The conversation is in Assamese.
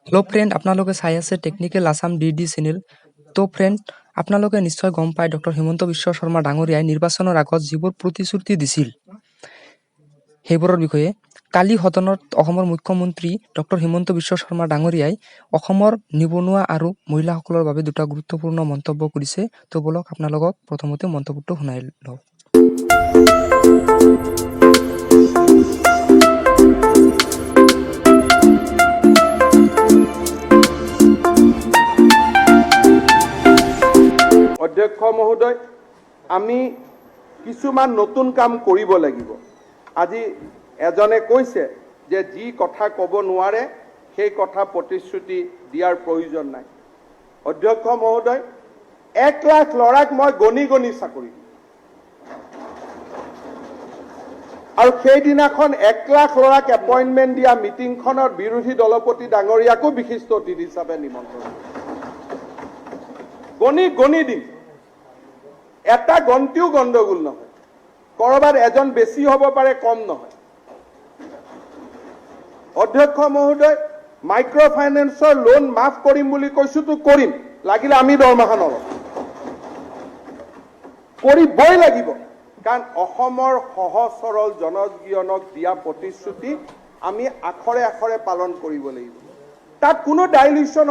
हेलो फ्रेंड আপোনালোকে চাই আছে টেকনিক্যাল আসাম ডিডি চেনেল। তো ফ্রেন্ড আপোনালোকে নিশ্চয় গম পায় ডক্টৰ হিমন্ত বিশ্ব শৰ্মা ডাঙৰীয়াই নিৰ্বাচনৰ আগত যিবোৰ প্ৰতিশ্ৰুতি দিছিল সেইবোৰৰ বিষয়ে কালি সদনত অসমৰ মুখ্যমন্ত্ৰী ডক্টৰ হিমন্ত বিশ্ব শৰ্মা ডাঙৰীয়াই অসমৰ নিবনুৱা আৰু মহিলাসকলৰ বাবে দুটা গুৰুত্বপূৰ্ণ মন্তব্য কৰিছে। তো বলক আপোনালোকক প্ৰথমতে মন্তব্যটো শুনাই লওঁ। অধ্যক্ষ মহোদয়, আমি কিছুমান নতুন কাম কৰিব লাগিব। আজি এজনে কৈছে যে যি কথা ক'ব নোৱাৰে সেই কথা প্ৰতিশ্ৰুতি দিয়াৰ প্ৰয়োজন নাই। অধ্যক্ষ মহোদয়, 1 লাখ ল'ৰাক মই গণি গণি চাকৰি দিম আৰু সেইদিনাখন 1 লাখ ল'ৰাক এপইণ্টমেণ্ট দিয়া মিটিংখনত বিৰোধী দলপতি ডাঙৰীয়াকো বিশিষ্ট অতিথি হিচাপে নিমন্ত্ৰণ গণি গণি দিম। এটা গন্তিও গণ্ডগোল নহয়, কৰবাত এজন বেছি হ'ব পাৰে, কম নহয়। অধ্যক্ষ মহোদয়, মাইক্ৰ' ফাইনেন্সৰ লোন মাফ কৰিম বুলি কৈছোতো কৰিম, লাগিলে আমি দৰমহা নলওঁ, কৰিবই লাগিব। কাৰণ অসমৰ সহজ সৰল জনজীৱনক দিয়া প্ৰতিশ্ৰুতি আমি আখৰে আখৰে পালন কৰিব লাগিব। তাত কোনো ডাইলিউশ্যন